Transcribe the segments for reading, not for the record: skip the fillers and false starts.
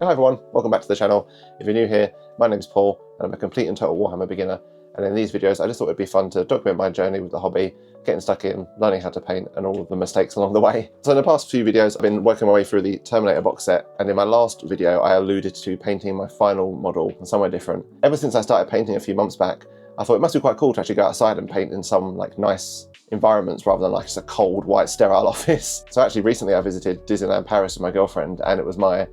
Hi everyone, welcome back to the channel. If you're new here, my name's Paul and I'm a complete and total Warhammer beginner, and in these videos I just thought it'd be fun to document my journey with the hobby, getting stuck in, learning how to paint and all of the mistakes along the way. So in the past few videos I've been working my way through the Terminator box set, and in my last video I alluded to painting my final model somewhere different. Ever since I started painting a few months back, I thought it must be quite cool to actually go outside and paint in some like nice environments rather than like just a cold, white, sterile office. So actually recently I visited Disneyland Paris with my girlfriend, and it was my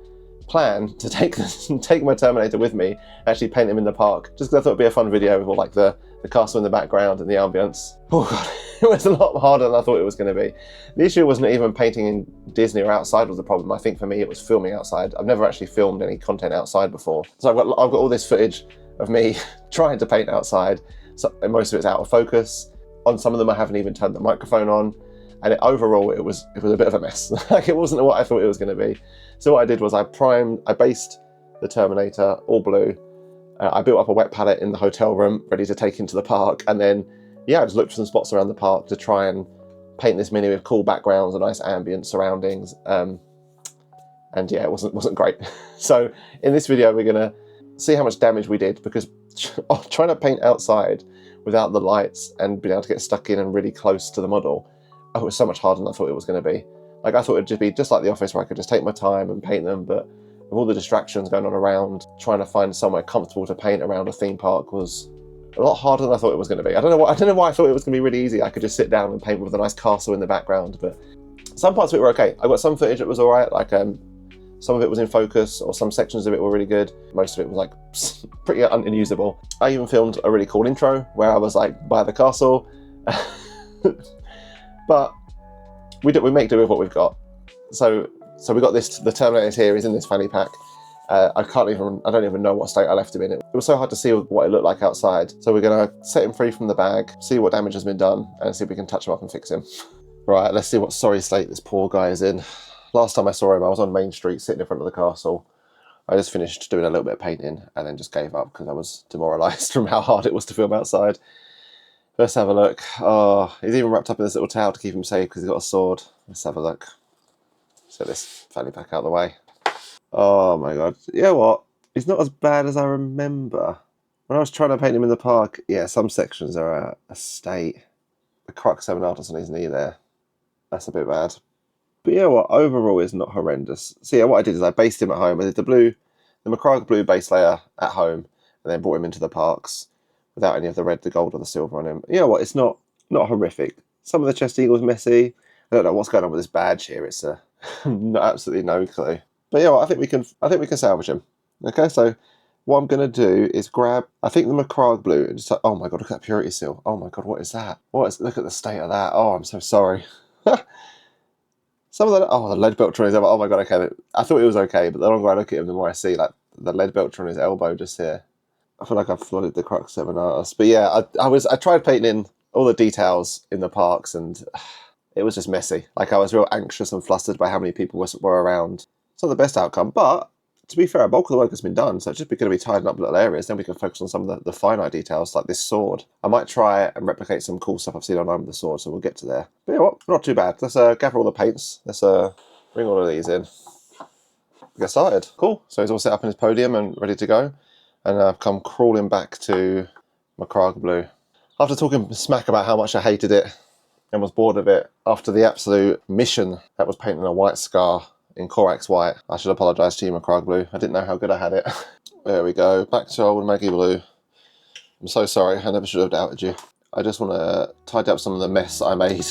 plan to take my Terminator with me, actually paint him in the park, just because I thought it'd be a fun video with all like the castle in the background and the ambience. Oh god, it was a lot harder than I thought it was going to be. The issue wasn't even painting in Disney or outside was the problem. I think for me it was filming outside. I've never actually filmed any content outside before, so I've got all this footage of me trying to paint outside. So most of it's out of focus. On some of them I haven't even turned the microphone on, and overall it was a bit of a mess. Like, it wasn't what I thought it was going to be. So what I did was I based the Terminator all blue. I built up a wet palette in the hotel room ready to take into the park, and then yeah, I just looked for some spots around the park to try and paint this mini with cool backgrounds and nice ambient surroundings. And yeah, it wasn't great. So in this video we're gonna see how much damage we did, because trying to paint outside without the lights and being able to get stuck in and really close to the model, it was so much harder than I thought it was going to be. Like, I thought it'd just be just like the office where I could just take my time and paint them, but with all the distractions going on around, trying to find somewhere comfortable to paint around a theme park was a lot harder than I thought it was going to be. I don't know why I thought it was going to be really easy. I could just sit down and paint with a nice castle in the background, but some parts of it were okay. I got some footage that was all right, like some of it was in focus, or some sections of it were really good. Most of it was like pretty unusable. I even filmed a really cool intro where I was like by the castle, but we make do with what we've got. So we got this. The Terminator here is in this fanny pack. I don't even know what state I left him in. It was so hard to see what it looked like outside. So we're gonna set him free from the bag, see what damage has been done, and see if we can touch him up and fix him. Right, let's see what sorry state this poor guy is in. Last time I saw him, I was on Main Street sitting in front of the castle. I just finished doing a little bit of painting and then just gave up because I was demoralised from how hard it was to film outside. Let's have a look. Oh, he's even wrapped up in this little towel to keep him safe because he's got a sword. Let's have a look. Set this fanny pack out of the way. Oh my god. You know what? He's not as bad as I remember. When I was trying to paint him in the park, yeah, some sections are a state. The crux Terminator on his knee there. That's a bit bad. But you know what? Overall, it's not horrendous. So yeah, what I did is I based him at home. I did the Macragge blue base layer at home, and then brought him into the parks without any of the red, the gold, or the silver on him. You know what? It's not horrific. Some of the chest eagle's messy. I don't know what's going on with this badge here. It's absolutely no clue. But yeah, I think we can salvage him. Okay, so what I'm going to do is grab, I think, the Macragge blue, and just like, oh my god, look at that purity seal. Oh my god, what is that? Look at the state of that. Oh, I'm so sorry. Some of the lead belcher on his elbow. Oh my god, okay. I thought it was okay, but the longer I look at him, the more I see like the lead belcher on his elbow just here. I feel like I've flooded the crux Terminatus. But yeah, I tried painting in all the details in the parks, and it was just messy. Like, I was real anxious and flustered by how many people were around. It's not the best outcome, but to be fair, a bulk of the work has been done, so it's just going to be tidying up little areas. Then we can focus on some of the finite details, like this sword. I might try and replicate some cool stuff I've seen online with the sword, so we'll get to there. But you know what? Not too bad. Let's gather all the paints. Let's bring all of these in. Get started. Cool. So he's all set up in his podium and ready to go. And I've come crawling back to Macragge blue. After talking smack about how much I hated it and was bored of it, after the absolute mission that was painting a white scar in Corax white, I should apologise to you, Macragge blue. I didn't know how good I had it. There we go. Back to old Maggie blue. I'm so sorry. I never should have doubted you. I just want to tidy up some of the mess I made.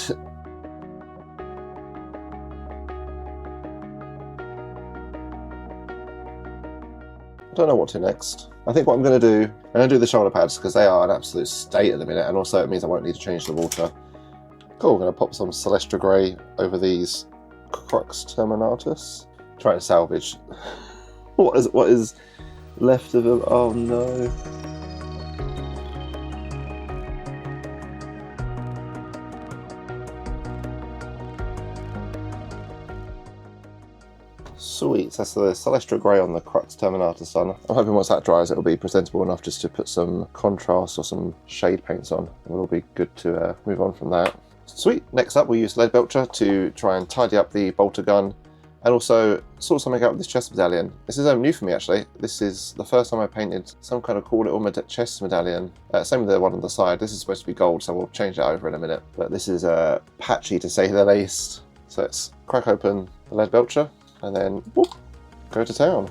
I don't know what to next. I think what I'm going to do, I'm going to do the shoulder pads because they are an absolute state at the minute, and also it means I won't need to change the water. Cool, I'm going to pop some Celestra Grey over these crux Terminatus. Try and salvage what is left of them. Oh no. Sweet, that's the Celestra Grey on the crux Terminatus done. I'm hoping once that dries it'll be presentable enough just to put some contrast or some shade paints on. It'll be good to move on from that. Sweet, next up we'll use lead belcher to try and tidy up the bolter gun And also sort something out with this chest medallion. This is new for me actually. This is the first time I painted some kind of cool little chest medallion. Same with the one on the side. This is supposed to be gold, so we'll change that over in a minute. But this is patchy to say the least. So let's crack open the lead belcher and then whoop, go to town.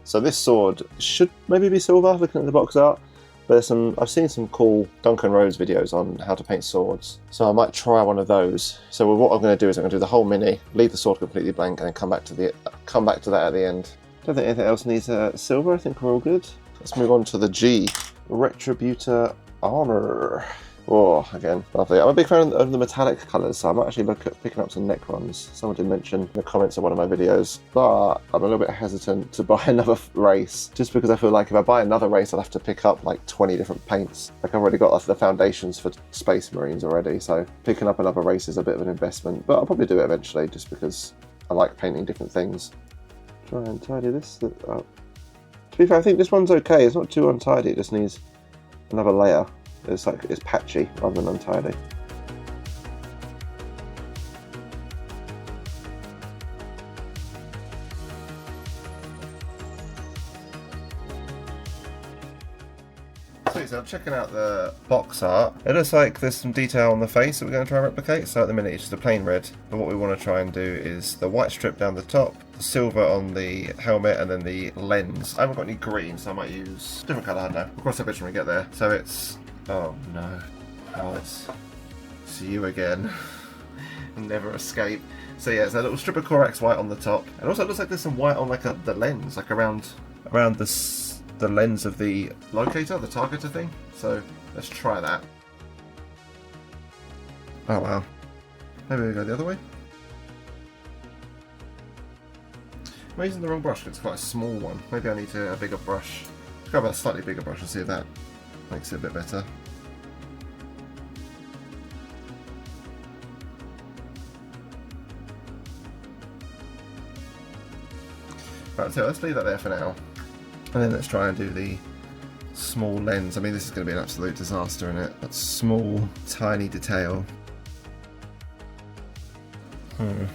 So this sword should maybe be silver, looking at the box art, but there's I've seen some cool Duncan Rhodes videos on how to paint swords, so I might try one of those. So what I'm going to do is I'm going to do the whole mini, leave the sword completely blank, and then come back to that at the end. Don't think anything else needs silver. I think we're all good. Let's move on to the G, Retributor Armor. Oh, again, lovely. I'm a big fan of the metallic colours, so I might actually look at picking up some Necrons. Someone did mention in the comments of one of my videos, but I'm a little bit hesitant to buy another race, just because I feel like if I buy another race, I'll have to pick up like 20 different paints. Like I've already got the foundations for Space Marines already, so picking up another race is a bit of an investment, but I'll probably do it eventually, just because I like painting different things. Try and tidy this up. To be fair, I think this one's okay. It's not too untidy, it just needs another layer. It's patchy rather than untidy. Sweet, so I'm checking out the box art. It looks like there's some detail on the face that we're going to try and replicate. So at the minute it's just a plain red, but what we want to try and do is the white strip down the top, the silver on the helmet, and then the lens. I haven't got any green, so I might use a different colour, I don't know. We'll cross that bridge when we get there. So it's... oh no. Oh, it's you again. Never escape. So yeah, it's a little strip of Corax white on the top, and also it looks like there's some white on like the lens, like around the lens of the locator, the targeter thing. So let's try that. Oh wow. Maybe we go the other way. I'm using the wrong brush because it's quite a small one. Maybe I need a bigger brush. Let's go with a slightly bigger brush and see if that makes it a bit better. Right, so let's leave that there for now. And then let's try and do the small lens. I mean, this is going to be an absolute disaster, isn't it? That small, tiny detail. This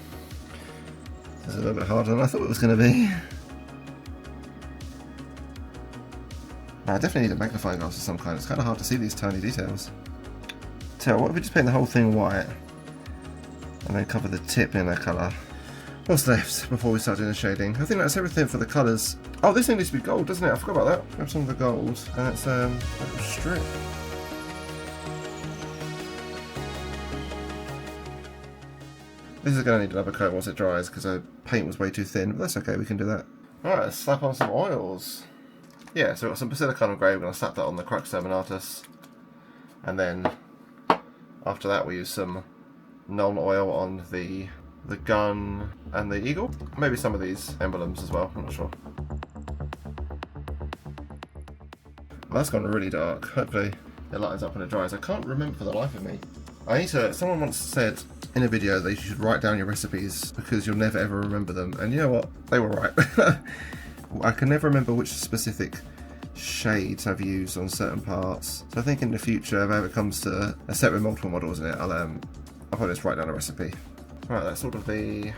is a little bit harder than I thought it was going to be. I definitely need a magnifying glass of some kind. It's kind of hard to see these tiny details. So what if we just paint the whole thing white and then cover the tip in a colour? What's left before we start doing the shading? I think that's everything for the colours. Oh, this thing needs to be gold, doesn't it? I forgot about that. Grab some of the gold, and it's a little strip. This is going to need another coat once it dries because the paint was way too thin, but that's okay, we can do that. Alright, let's slap on some oils. Yeah, so we've got some Basilicon grey, we're going to slap that on the Crux Terminatus. And then, after that, we use some Nuln oil on the gun and the eagle. Maybe some of these emblems as well, I'm not sure. Well, that's gone really dark. Hopefully it lightens up when it dries. I can't remember for the life of me. Someone once said in a video that you should write down your recipes because you'll never ever remember them. And you know what? They were right. I can never remember which specific shades I've used on certain parts. So I think in the future, if it ever comes to a set with multiple models in it, I'll probably just write down a recipe. Right, that's all the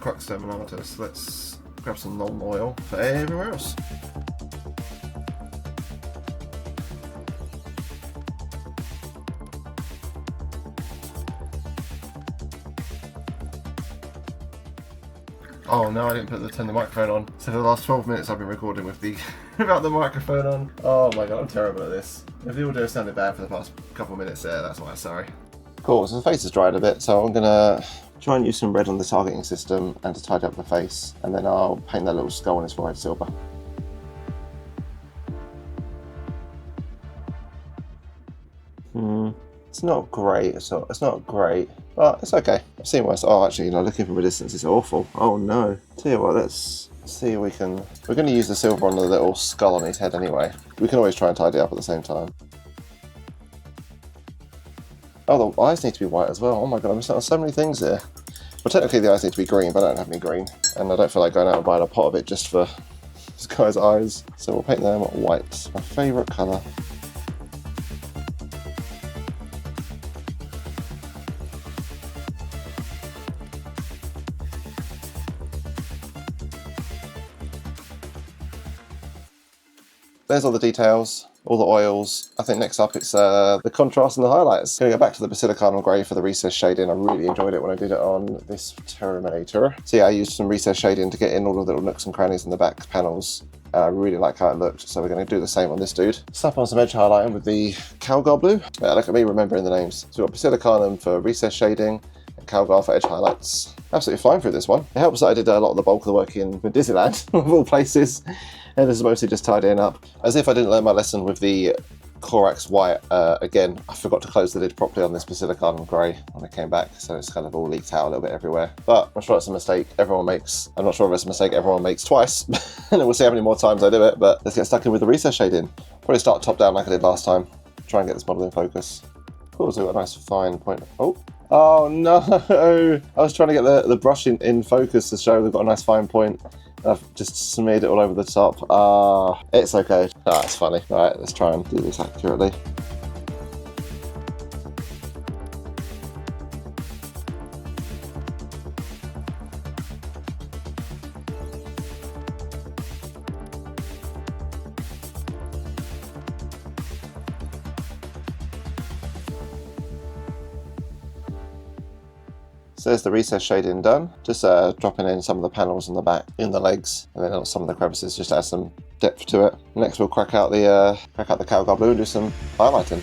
Crux Terminatus. Let's grab some Nuln oil for everywhere else. Oh no, I didn't turn the microphone on. So for the last 12 minutes I've been recording with without the microphone on. Oh my god, I'm terrible at this. If the audio sounded bad for the past couple of minutes there, that's why, sorry. Cool, so the face has dried a bit, so I'm gonna try and use some red on the targeting system and to tidy up the face, and then I'll paint that little skull on his forehead silver. It's not great, it's not great, but it's okay. I've seen worse. Oh, actually, looking from a distance is awful. Oh no. Tell you what, let's see if we can... We're going to use the silver on the little skull on his head anyway. We can always try and tidy up at the same time. Oh, the eyes need to be white as well. Oh my god, I'm missing out on so many things here. Well, technically the eyes need to be green, but I don't have any green. And I don't feel like going out and buying a pot of it just for this guy's eyes. So we'll paint them white. My favourite colour. There's all the details, all the oils. I think next up it's the contrast and the highlights. Going to go back to the Basilicanum Grey for the recessed shading. I really enjoyed it when I did it on this Terminator. So yeah, I used some recessed shading to get in all the little nooks and crannies in the back panels. I really like how it looked, so we're going to do the same on this dude. Slap on some edge highlighting with the Calgar Blue. Yeah, look at me remembering the names. So we've got Basilicanum for recessed shading, and Calgar for edge highlights. Absolutely fine through this one. It helps that I did a lot of the bulk of the work in Disneyland, of all places. And this is mostly just tidying up. As if I didn't learn my lesson with the Corax White. Again, I forgot to close the lid properly on this Basilicanum Grey when I came back, so it's kind of all leaked out a little bit everywhere. But I'm sure it's a mistake everyone makes. I'm not sure if it's a mistake everyone makes twice, and we'll see how many more times I do it, but let's get stuck in with the recess shading. Probably start top down like I did last time. Try and get this model in focus. Cool, so we've got a nice fine point. Oh no! I was trying to get the brush in focus to show we've got a nice fine point. I've just smeared it all over the top. It's okay. It's funny. All right, let's try and do this accurately. So there's the recess shading done. Just dropping in some of the panels in the back, in the legs, and then on some of the crevices, just to add some depth to it. Next we'll crack out the Calgar Blue and do some highlighting.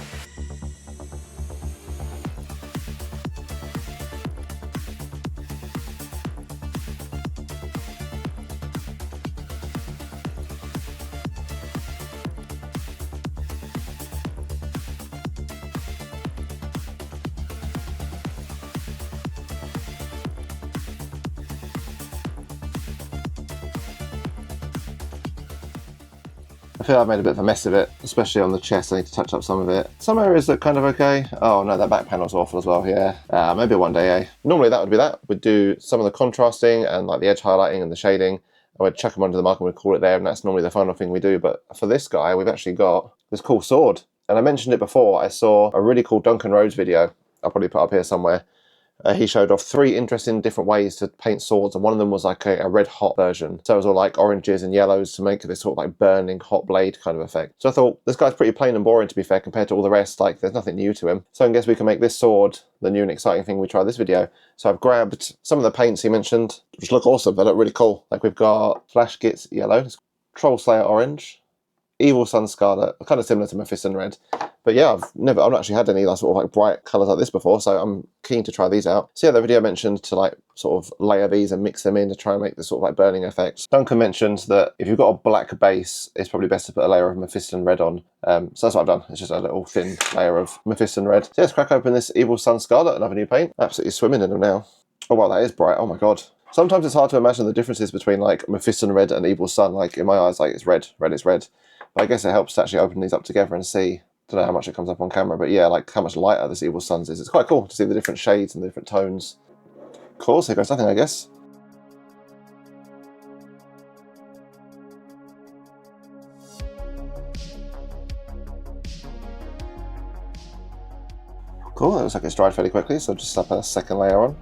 I feel I've made a bit of a mess of it, especially on the chest. I need to touch up some of it. Some areas look kind of okay. Oh no, that back panel's awful as well, yeah. Maybe one day, eh? Normally that would be that. We'd do some of the contrasting and like the edge highlighting and the shading. I would chuck them under the mark and we'd call it there, and that's normally the final thing we do. But for this guy, we've actually got this cool sword. And I mentioned it before, I saw a really cool Duncan Rhodes video. I'll probably put up here somewhere. He showed off 3 interesting different ways to paint swords, and one of them was like a red hot version. So it was all like oranges and yellows to make this sort of like burning hot blade kind of effect. So I thought, this guy's pretty plain and boring to be fair compared to all the rest, like there's nothing new to him. So I guess we can make this sword the new and exciting thing we try this video. So I've grabbed some of the paints he mentioned, which look awesome, they look really cool. Like we've got Flash Gitz yellow, Troll Slayer orange, Evil Sun Scarlet, kind of similar to Mephiston red. But yeah, I've not actually had any sort of like bright colours like this before, so I'm keen to try these out. So yeah, the video mentioned to like sort of layer these and mix them in to try and make this sort of like burning effects. Duncan mentioned that if you've got a black base, it's probably best to put a layer of Mephiston red on. So that's what I've done. It's just a little thin layer of Mephiston red. So let's crack open this Evil Sun Scarlet, another new paint. Absolutely swimming in them now. Oh wow, that is bright. Oh my god. Sometimes it's hard to imagine the differences between like Mephiston red and Evil Sun. Like in my eyes, like it's red, red is red. But I guess it helps to actually open these up together and see. Don't know how much it comes up on camera, but yeah, like how much lighter this Evil Sun's is. It's quite cool to see the different shades and the different tones. Cool, so here goes nothing, I guess. Cool, that looks like it's dried fairly quickly, so just slap a second layer on.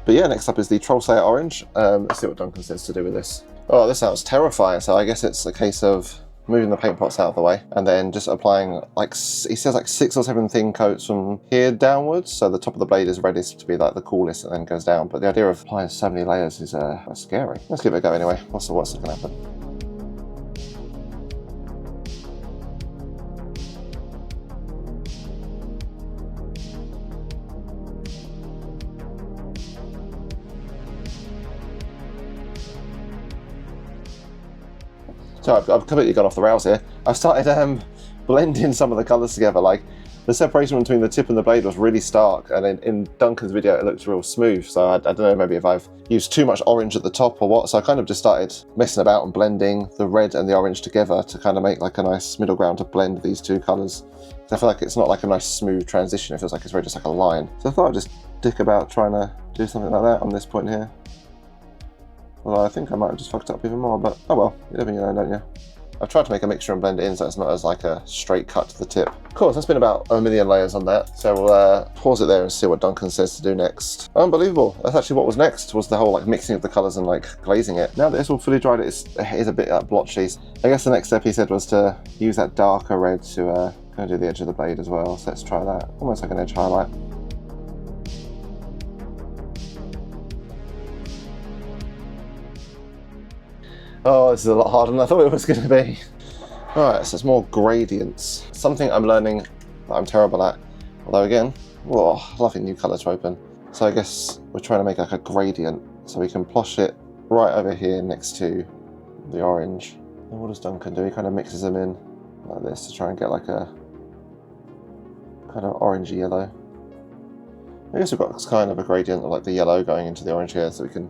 But yeah, next up is the Troll Slayer orange. Let's see what Duncan says to do with this. Oh, this sounds terrifying. So I guess it's a case of moving the paint pots out of the way and then just applying like, he says like 6 or 7 thin coats from here downwards. So the top of the blade is readiest to be like the coolest and then goes down. But the idea of applying so many layers is scary. Let's give it a go anyway. What's going to happen? So I've completely gone off the rails here. I've started blending some of the colours together. Like the separation between the tip and the blade was really stark, and in Duncan's video it looked real smooth. So I don't know, maybe if I've used too much orange at the top or what. So I kind of just started messing about and blending the red and the orange together to kind of make like a nice middle ground to blend these two colours. I feel like it's not like a nice smooth transition, it feels like it's very just like a line. So I thought I'd just dick about trying to do something like that on this point here. Although I think I might have just fucked up even more, but oh well, you never know, don't you? I've tried to make a mixture and blend it in so it's not as like a straight cut to the tip. Of course, that's been about 1 million layers on that. So we'll pause it there and see what Duncan says to do next. Unbelievable. That's actually what was next, was the whole like mixing of the colours and like glazing it. Now that it's all fully dried, it is a bit blotchy. I guess the next step he said was to use that darker red to kind of do the edge of the blade as well. So let's try that. Almost like an edge highlight. Oh, this is a lot harder than I thought it was going to be. Alright, so it's more gradients. Something I'm learning that I'm terrible at. Although again, whoa, lovely new colour to open. So I guess we're trying to make like a gradient. So we can plosh it right over here next to the orange. And what does Duncan do? He kind of mixes them in like this to try and get like a kind of orangey yellow. I guess we've got kind of a gradient of like the yellow going into the orange here, so we can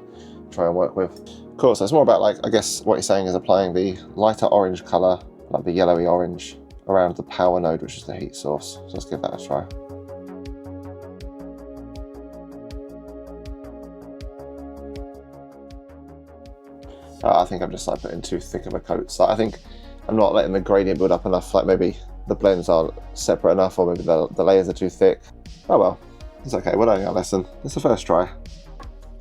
try and work with. Cool, so it's more about like, I guess what he's saying is applying the lighter orange colour, like the yellowy orange, around the power node, which is the heat source. So let's give that a try. I think I'm just like putting too thick of a coat. So I think I'm not letting the gradient build up enough, like maybe the blends aren't separate enough, or maybe the layers are too thick. Oh well, it's okay, we're learning our lesson. It's the first try.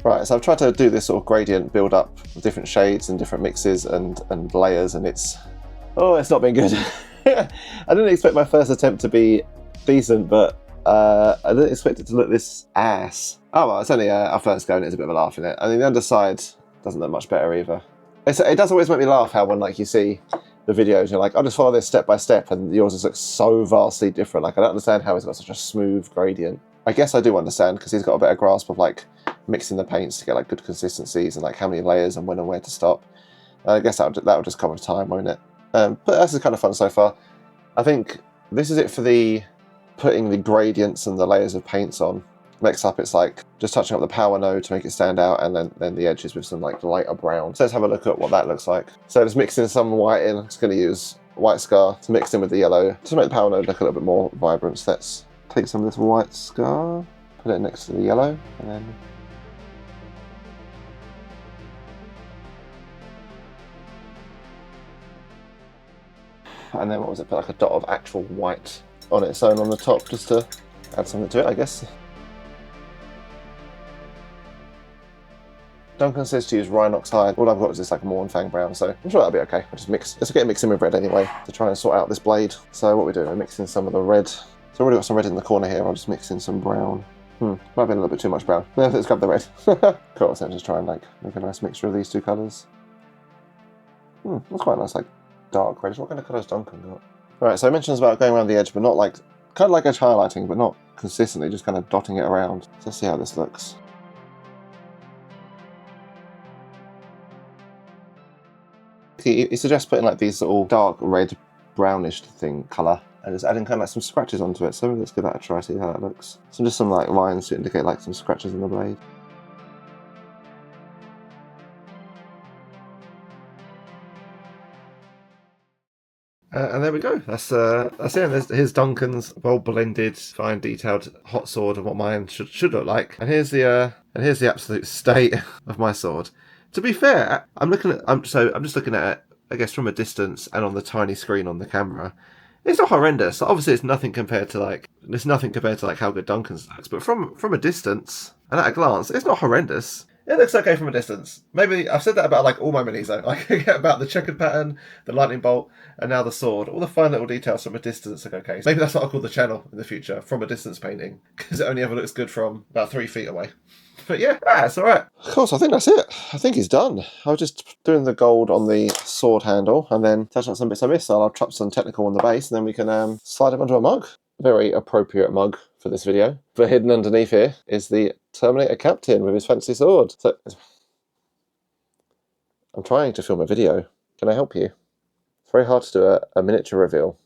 Right, so I've tried to do this sort of gradient build up with different shades and different mixes and layers, and it's not been good. I didn't expect my first attempt to be decent, but I didn't expect it to look this ass. Oh well, it's only our first go and it's a bit of a laugh in it. I mean, the underside doesn't look much better either. It does always make me laugh how when like you see the videos, you're like, I'll just follow this step by step, and yours just looks so vastly different. Like, I don't understand how he's got such a smooth gradient. I guess I do understand, because he's got a better grasp of like mixing the paints to get like good consistencies and like how many layers and when and where to stop. I guess that would just come with time, won't it? But this is kind of fun so far. I think this is it for the putting the gradients and the layers of paints on. Next up, it's like just touching up the power node to make it stand out, and then the edges with some like lighter brown. So let's have a look at what that looks like. So just mixing some white in. I'm just going to use white scar to mix in with the yellow to make the power node look a little bit more vibrant. So let's take some of this white scar, put it next to the yellow, and then what was it, put like a dot of actual white on its own on the top, just to add something to it, I guess. Duncan says to use Rhinox hide. All I've got is this like Mornfang brown, so I'm sure that'll be okay. I'll just mix, let's get mixing with red anyway, to try and sort out this blade. So what we do, we're mixing some of the red. So I've already got some red in the corner here, I'll just mix in some brown. Might be a little bit too much brown. Let's grab the red. Cool, so just try and like make a nice mixture of these two colours. That's quite nice, like dark reddish. What kind of colours Duncan got? Alright, so I mentioned about going around the edge, but not like, kind of like edge highlighting, but not consistently, just kind of dotting it around. So let's see how this looks. He suggests putting like these little dark red brownish thing colour and just adding kind of like some scratches onto it. So let's give that a try, see how that looks. So just some like lines to indicate like some scratches in the blade. And there we go. That's it. Here's Duncan's well blended, fine detailed hot sword, and what mine should look like. And here's the absolute state of my sword. To be fair, I'm just looking at it, I guess, from a distance and on the tiny screen on the camera. It's not horrendous. Obviously, it's nothing compared to like how good Duncan's looks. But from a distance and at a glance, it's not horrendous. It looks okay from a distance. Maybe I've said that about like all my minis though. Like about the checkered pattern, the lightning bolt, and now the sword. All the fine little details from a distance look okay. So maybe that's what I'll call the channel in the future, from a distance painting, because it only ever looks good from about 3 feet away. But yeah, it's alright. Of course, I think that's it. I think he's done. I was just doing the gold on the sword handle and then touching up some bits I missed. So I'll chop some technical on the base and then we can slide it onto a mug. Very appropriate mug for this video. But hidden underneath here is the Terminator captain with his fancy sword. So I'm trying to film a video. Can I help you? It's very hard to do a miniature reveal.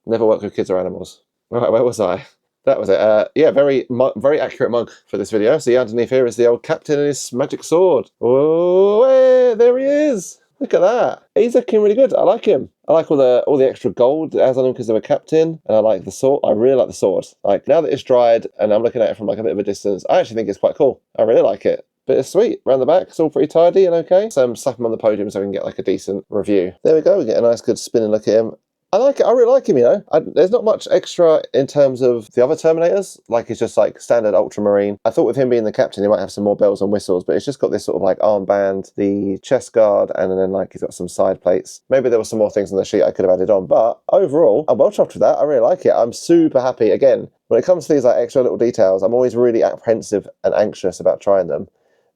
Never work with kids or animals. Right, where was I? That was it. Yeah, very accurate mug for this video. See, underneath here is the old captain and his magic sword. Oh, hey, there he is. Look at that. He's looking really good. I like him. I like all the extra gold it has on him because of a captain, and I like the sword. I really like the sword. Like, now that it's dried and I'm looking at it from like a bit of a distance, I actually think it's quite cool. I really like it. But it's sweet. Around the back, it's all pretty tidy and okay. So I'm slap him on the podium so we can get like a decent review. There we go. We get a nice good spin and look at him. I like it. I really like him, you know. There's not much extra in terms of the other Terminators. Like, it's just like standard ultramarine. I thought with him being the captain, he might have some more bells and whistles, but it's just got this sort of like armband, the chest guard, and then like he's got some side plates. Maybe there were some more things on the sheet I could have added on, but overall, I'm well chuffed with that. I really like it. I'm super happy. Again, when it comes to these like extra little details, I'm always really apprehensive and anxious about trying them,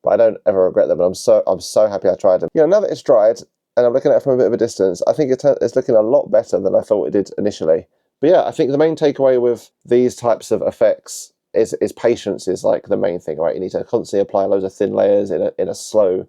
but I don't ever regret them. And I'm so happy I tried them. You know, now that it's dried, and I'm looking at it from a bit of a distance, I think it's looking a lot better than I thought it did initially. But yeah, I think the main takeaway with these types of effects is patience is like the main thing, right? You need to constantly apply loads of thin layers in a slow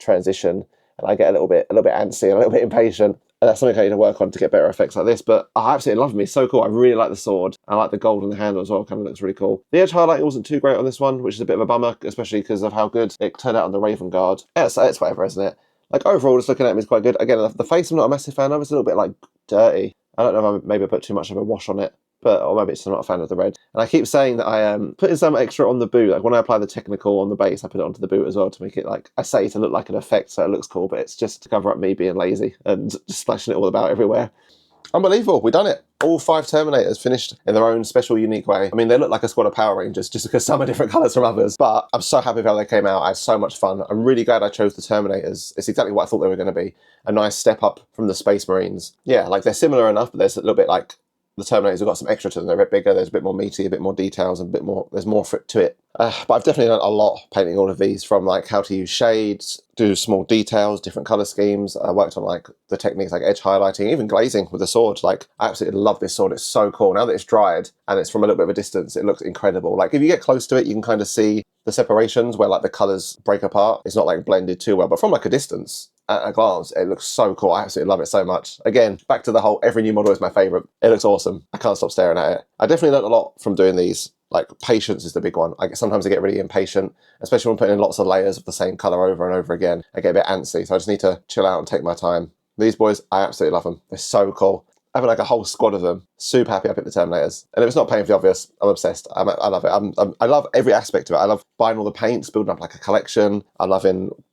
transition. And I get a little bit antsy, a little bit impatient. And that's something I need to work on to get better effects like this. But I absolutely love him. He's so cool. I really like the sword. I like the gold on the handle as well. Kind of looks really cool. The edge highlighting wasn't too great on this one, which is a bit of a bummer, especially because of how good it turned out on the Raven Guard. Yeah, it's whatever, isn't it? Like, overall, just looking at him is quite good. Again, the face I'm not a massive fan of. It's a little bit, like, dirty. I don't know if maybe I put too much of a wash on it, or maybe it's not a fan of the red. And I keep saying that I am putting some extra on the boot. Like, when I apply the technical on the base, I put it onto the boot as well to make it, like, I say to look like an effect so it looks cool, but it's just to cover up me being lazy and just splashing it all about everywhere. Unbelievable, we've done it. All 5 Terminators finished in their own special, unique way. I mean, they look like a squad of Power Rangers just because some are different colours from others, but I'm so happy with how they came out. I had so much fun. I'm really glad I chose the Terminators. It's exactly what I thought they were going to be. A nice step up from the Space Marines. Yeah, like, they're similar enough, but there's a little bit like the Terminators have got some extra to them. They're a bit bigger, there's a bit more meaty, a bit more details, and a bit more, there's more to it. But I've definitely done a lot painting all of these, from like how to use shades, do small details, different colour schemes. I worked on like the techniques like edge highlighting, even glazing with the sword. Like, I absolutely love this sword. It's so cool. Now that it's dried and it's from a little bit of a distance, it looks incredible. Like, if you get close to it, you can kind of see the separations where like the colours break apart. It's not like blended too well, but from like a distance, at a glance, it looks so cool. I absolutely love it so much. Again, back to the whole every new model is my favourite. It looks awesome. I can't stop staring at it. I definitely learned a lot from doing these. Like, patience is the big one. Sometimes I get really impatient, especially when putting in lots of layers of the same colour over and over again. I get a bit antsy, so I just need to chill out and take my time. These boys, I absolutely love them. They're so cool. Having like a whole squad of them. Super happy I picked the Terminators. And if it's not paint for the obvious, I'm obsessed. I love it. I love every aspect of it. I love buying all the paints, building up like a collection. I love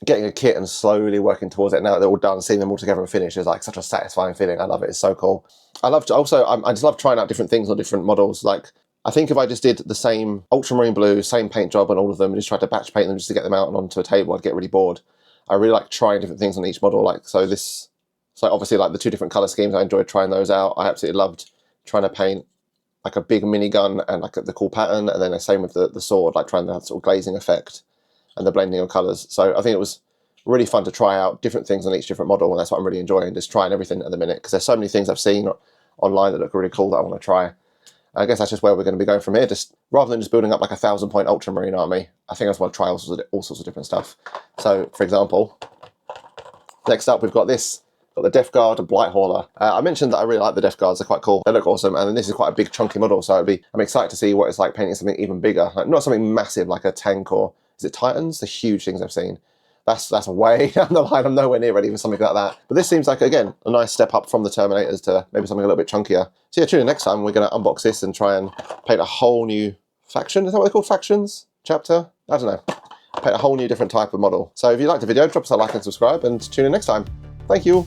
getting a kit and slowly working towards it. Now that they're all done, seeing them all together and finished is like such a satisfying feeling. I love it. It's so cool. I just love trying out different things on different models. Like, I think if I just did the same ultramarine blue, same paint job on all of them, and just tried to batch paint them just to get them out and onto a table, I'd get really bored. I really like trying different things on each model. Like, so obviously like the 2 different colour schemes, I enjoyed trying those out. I absolutely loved trying to paint like a big minigun and like the cool pattern, and then the same with the sword, like trying that sort of glazing effect and the blending of colours. So I think it was really fun to try out different things on each different model, and that's what I'm really enjoying, just trying everything at the minute, because there's so many things I've seen online that look really cool that I want to try. I guess that's just where we're going to be going from here. Just rather than just building up like a 1,000-point ultramarine army, I think I just want to try all sorts of different stuff. So, for example, next up we've got this. Got the Death Guard and Blight Hauler. I mentioned that I really like the Death Guards. They're quite cool. They look awesome, and this is quite a big chunky model, so I'm excited to see what it's like painting something even bigger. Like, not something massive like a tank or is it Titans? The huge things I've seen. That's way down the line. I'm nowhere near ready for something like that. But this seems like, again, a nice step up from the Terminators to maybe something a little bit chunkier. So yeah, tune in next time. We're going to unbox this and try and paint a whole new faction. Is that what they're called? Factions? Chapter? I don't know. Paint a whole new different type of model. So if you liked the video, drop us a like and subscribe, and tune in next time. Thank you.